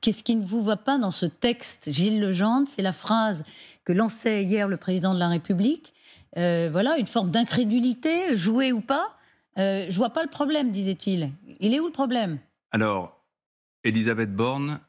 Qu'est-ce qui ne vous va pas dans ce texte, Gilles Legendre? C'est la phrase que lançait hier le président de la République. Voilà, une forme d'incrédulité, jouée ou pas. Je vois pas le problème, disait-il. Il est où le problème? Alors, Elisabeth Borne,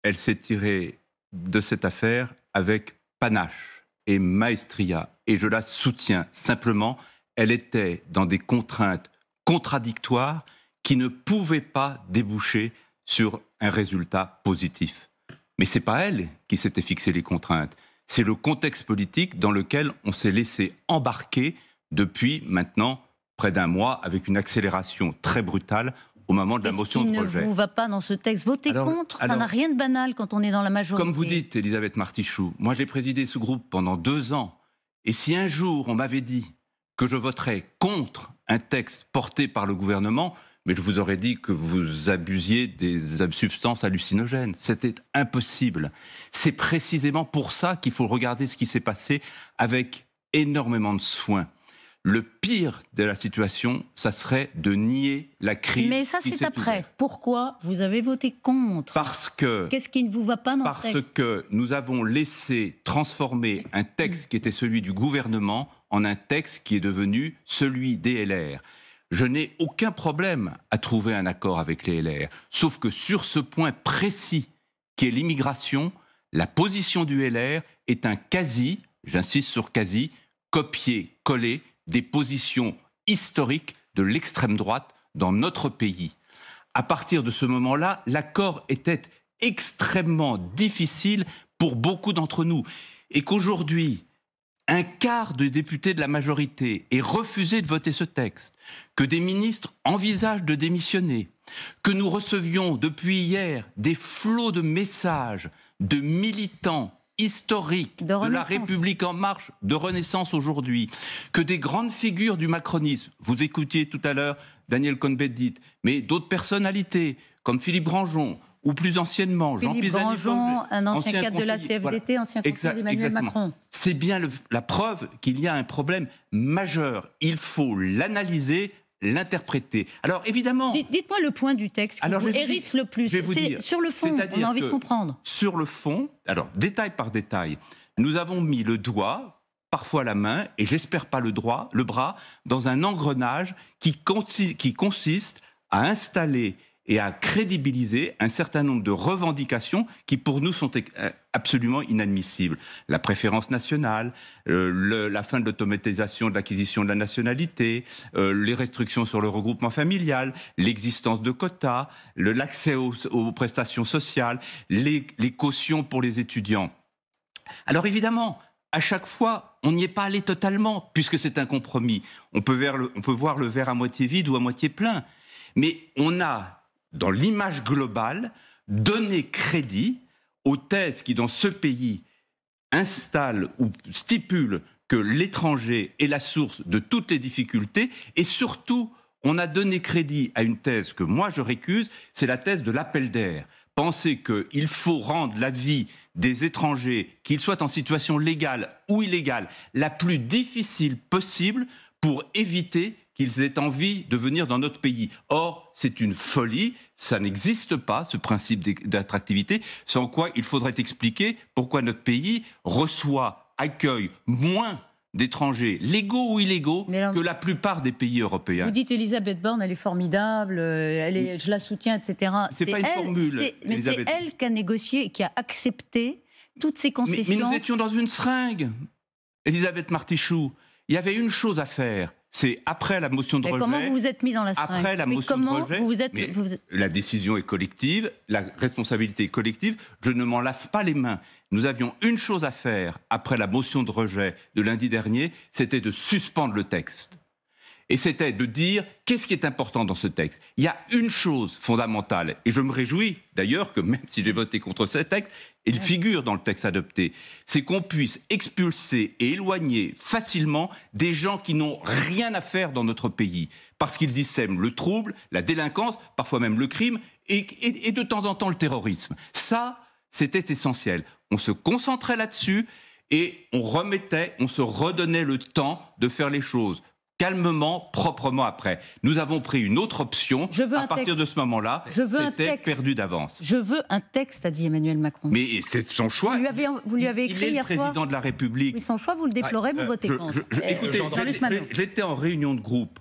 elle s'est tirée de cette affaire avec panache et maestria. Et je la soutiens. Simplement, elle était dans des contraintes contradictoires qui ne pouvaient pas déboucher sur un résultat positif. Mais ce n'est pas elle qui s'était fixé les contraintes. C'est le contexte politique dans lequel on s'est laissé embarquer depuis maintenant près d'un mois avec une accélération très brutale au moment de la motion de rejet. Qu'est-ce qui ne vous va pas dans ce texte? Voter contre, ça n'a rien de banal quand on est dans la majorité. Comme vous dites, Elisabeth Martichoux, moi j'ai présidé ce groupe pendant 2 ans. Et si un jour on m'avait dit que je voterais contre un texte porté par le gouvernement, mais je vous aurais dit que vous abusiez des substances hallucinogènes. C'était impossible. C'est précisément pour ça qu'il faut regarder ce qui s'est passé avec énormément de soin. Le pire de la situation, ça serait de nier la crise. Mais ça, c'est après. Pourquoi vous avez voté contre? Parce que... Qu'est-ce qui ne vous va pas dans ce texte? Parce que nous avons laissé transformer un texte qui était celui du gouvernement en un texte qui est devenu celui des LR. Je n'ai aucun problème à trouver un accord avec les LR. Sauf que sur ce point précis, qui est l'immigration, la position du LR est un quasi, j'insiste sur quasi, copier-coller des positions historiques de l'extrême droite dans notre pays. À partir de ce moment-là, l'accord était extrêmement difficile pour beaucoup d'entre nous. Et qu'aujourd'hui, un quart de députés de la majorité ait refusé de voter ce texte, que des ministres envisagent de démissionner, que nous recevions depuis hier des flots de messages de militants historique de la République en marche, de Renaissance aujourd'hui, que des grandes figures du macronisme, vous écoutiez tout à l'heure Daniel Cohn-Bendit, mais d'autres personnalités, comme Philippe Grandjean, ou plus anciennement, Jean Pisani-Fleury, un ancien cadre de la CFDT, voilà. Ancien conseiller d'Emmanuel Macron. C'est bien la preuve qu'il y a un problème majeur. Il faut l'analyser, l'interpréter. Alors évidemment... Dites-moi le point du texte qui vous hérisse le plus. C'est sur le fond, on a envie de comprendre. Sur le fond, alors détail par détail, nous avons mis le doigt, parfois la main, et j'espère pas le bras, dans un engrenage qui consiste à installer et à crédibiliser un certain nombre de revendications qui, pour nous, sont absolument inadmissibles. La préférence nationale, la fin de l'automatisation de l'acquisition de la nationalité, les restrictions sur le regroupement familial, l'existence de quotas, l'accès aux prestations sociales, les cautions pour les étudiants. Alors évidemment, à chaque fois, on n'y est pas allé totalement, puisque c'est un compromis. On peut voir le verre à moitié vide ou à moitié plein. Mais on a, dans l'image globale, donner crédit aux thèses qui, dans ce pays, installent ou stipulent que l'étranger est la source de toutes les difficultés. Et surtout, on a donné crédit à une thèse que moi je récuse, c'est la thèse de l'appel d'air. Penser qu'il faut rendre la vie des étrangers, qu'ils soient en situation légale ou illégale, la plus difficile possible pour éviter qu'ils aient envie de venir dans notre pays. Or, c'est une folie, ça n'existe pas, ce principe d'attractivité, sans quoi il faudrait expliquer pourquoi notre pays accueille moins d'étrangers, légaux ou illégaux, que la plupart des pays européens. Vous dites Elisabeth Borne, elle est formidable, je la soutiens, etc. C'est pas une formule. Mais c'est elle qui a négocié et qui a accepté toutes ces concessions. Mais nous étions dans une seringue, Elisabeth Martichoux. Il y avait une chose à faire. C'est après la motion de rejet. Comment vous vous êtes mis dans la seringue? Après la motion de rejet, la décision est collective, la responsabilité est collective. Je ne m'en lave pas les mains. Nous avions une chose à faire après la motion de rejet de lundi dernier, c'était de suspendre le texte. Et c'était de dire qu'est-ce qui est important dans ce texte. Il y a une chose fondamentale, et je me réjouis d'ailleurs que même si j'ai voté contre ce texte, il figure dans le texte adopté, c'est qu'on puisse expulser et éloigner facilement des gens qui n'ont rien à faire dans notre pays, parce qu'ils y sèment le trouble, la délinquance, parfois même le crime, et de temps en temps le terrorisme. Ça, c'était essentiel. On se concentrait là-dessus, et on se redonnait le temps de faire les choses calmement, proprement après. Nous avons pris une autre option. À partir de ce moment-là, c'était perdu d'avance. Je veux un texte, a dit Emmanuel Macron. Mais c'est son choix. Vous lui avez écrit hier soir. Il est le président de la République. Oui, son choix, vous le déplorez, vous votez contre. Écoutez, j'étais en réunion de groupe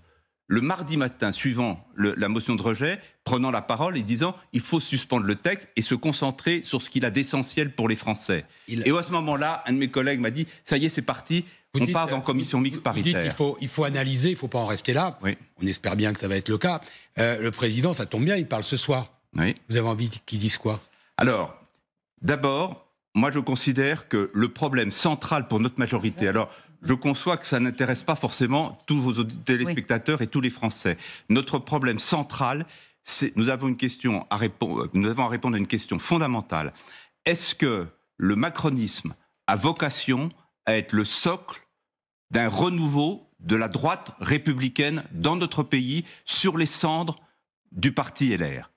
le mardi matin suivant la motion de rejet, prenant la parole et disant il faut suspendre le texte et se concentrer sur ce qu'il a d'essentiel pour les Français. Et à ce moment-là, un de mes collègues m'a dit ça y est, c'est parti. On part en commission mixte paritaire. Il faut analyser, il ne faut pas en rester là. Oui. On espère bien que ça va être le cas. Le président, ça tombe bien, il parle ce soir. Oui. Vous avez envie qu'il dise quoi? Alors, d'abord, moi je considère que le problème central pour notre majorité, alors je conçois que ça n'intéresse pas forcément tous vos téléspectateurs et tous les Français. Notre problème central, c'est nous avons à répondre à une question fondamentale. Est-ce que le macronisme a vocation à être le socle d'un renouveau de la droite républicaine dans notre pays sur les cendres du parti LR?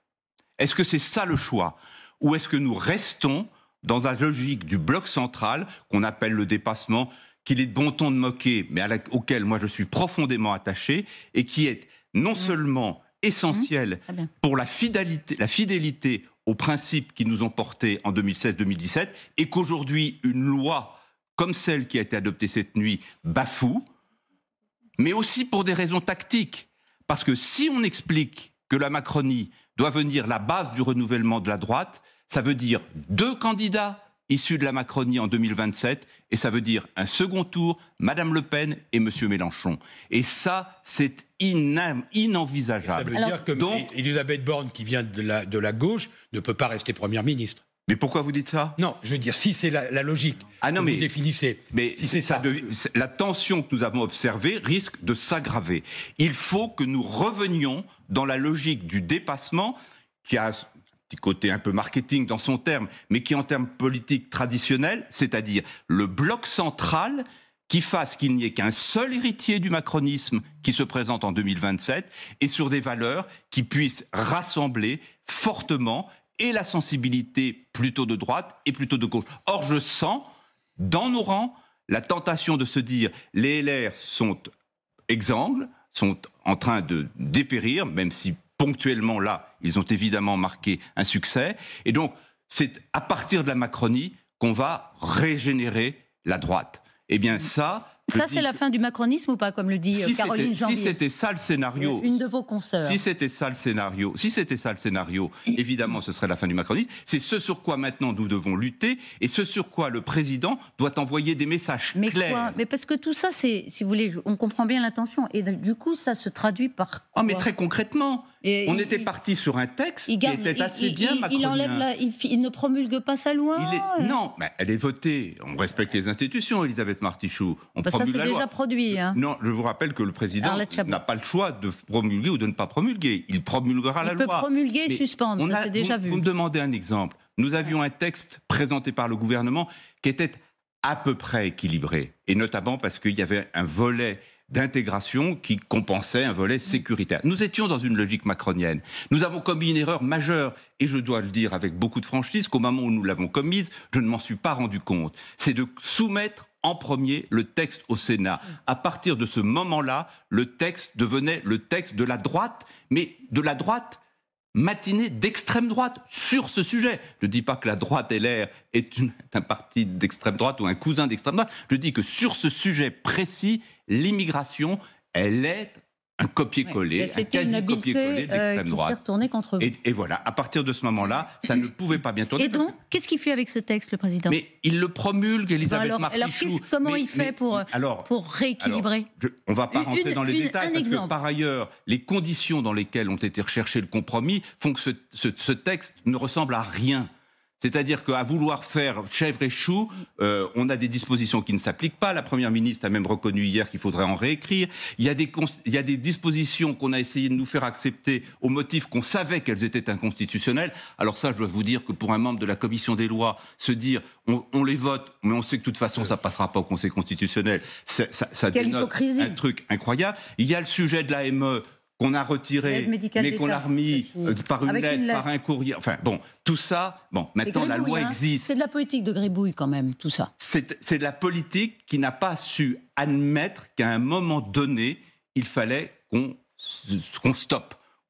Est-ce que c'est ça le choix? Ou est-ce que nous restons dans la logique du bloc central, qu'on appelle le dépassement, qu'il est de bon ton de moquer, mais auquel moi je suis profondément attaché, et qui est non seulement essentiel pour la fidélité aux principes qui nous ont portés en 2016-2017, et qu'aujourd'hui une loi comme celle qui a été adoptée cette nuit, bafoue, mais aussi pour des raisons tactiques. Parce que si on explique que la Macronie doit venir la base du renouvellement de la droite, ça veut dire 2 candidats issus de la Macronie en 2027, et ça veut dire un second tour, Madame Le Pen et Monsieur Mélenchon. Et ça, c'est inenvisageable. Ça veut dire que Elisabeth Borne, qui vient de la gauche, ne peut pas rester Première ministre. Mais pourquoi vous dites ça? Non, je veux dire, si c'est la logique que vous définissez. Mais si c'est ça. La tension que nous avons observée risque de s'aggraver. Il faut que nous revenions dans la logique du dépassement, qui a un petit côté un peu marketing dans son terme, mais qui en termes politiques traditionnels, c'est-à-dire le bloc central qui fasse qu'il n'y ait qu'un seul héritier du macronisme qui se présente en 2027, et sur des valeurs qui puissent rassembler fortement et la sensibilité plutôt de droite et plutôt de gauche. Or, je sens, dans nos rangs, la tentation de se dire les LR sont exsangues, sont en train de dépérir, même si ponctuellement, là, ils ont évidemment marqué un succès. Et donc, c'est à partir de la Macronie qu'on va régénérer la droite. Eh bien, ça, c'est la fin du macronisme ou pas, comme le dit Caroline Janvier? Si c'était ça le scénario, une de vos consoeurs. Si c'était ça le scénario, évidemment, ce serait la fin du macronisme. C'est ce sur quoi maintenant nous devons lutter, et ce sur quoi le président doit envoyer des messages clairs. Mais parce que tout ça, c'est, si vous voulez, on comprend bien l'intention, et du coup, ça se traduit par quoi? Mais très concrètement, on était parti sur un texte qui était assez bien macronien. Il ne promulgue pas sa loi. Non, mais elle est votée. On respecte les institutions, Elisabeth Martichoux. Ça, c'est déjà produit. Hein. Non, je vous rappelle que le président n'a pas le choix de promulguer ou de ne pas promulguer. Il promulguera la loi. Il peut promulguer et suspendre, ça c'est déjà vu. Vous me demandez un exemple. Nous avions un texte présenté par le gouvernement qui était à peu près équilibré. Et notamment parce qu'il y avait un volet d'intégration qui compensait un volet sécuritaire. Nous étions dans une logique macronienne. Nous avons commis une erreur majeure, et je dois le dire avec beaucoup de franchise, qu'au moment où nous l'avons commise, je ne m'en suis pas rendu compte. C'est de soumettre en premier le texte au Sénat. À partir de ce moment-là, le texte devenait le texte de la droite, mais de la droite matinée d'extrême droite sur ce sujet. Je ne dis pas que la droite LR est un parti d'extrême droite ou un cousin d'extrême droite. Je dis que sur ce sujet précis, l'immigration, elle est un copier-coller, un quasi-copier-coller de l'extrême droite. Qui s'est retourné contre vous. Et voilà, à partir de ce moment-là, ça ne pouvait pas bien tourner. Et donc, qu'est-ce qu'il fait avec ce texte, le président? Mais il le promulgue, Elisabeth Martichoux. Alors comment il fait pour rééquilibrer? On ne va pas rentrer dans les détails, parce que par ailleurs, les conditions dans lesquelles ont été recherchés le compromis font que ce texte ne ressemble à rien. C'est-à-dire qu'à vouloir faire chèvre et chou, on a des dispositions qui ne s'appliquent pas. La Première ministre a même reconnu hier qu'il faudrait en réécrire. Il y a des dispositions qu'on a essayé de nous faire accepter au motif qu'on savait qu'elles étaient inconstitutionnelles. Alors ça, je dois vous dire que pour un membre de la Commission des lois, se dire on les vote, mais on sait que de toute façon ça passera pas au Conseil constitutionnel, ça dénote un truc incroyable. Il y a le sujet de l'AME, qu'on a retiré, mais qu'on a remis par une lettre, par un courrier. Enfin, bon, tout ça, maintenant la loi existe. C'est de la politique de gribouille quand même, tout ça. C'est de la politique qui n'a pas su admettre qu'à un moment donné, il fallait qu'on stoppe.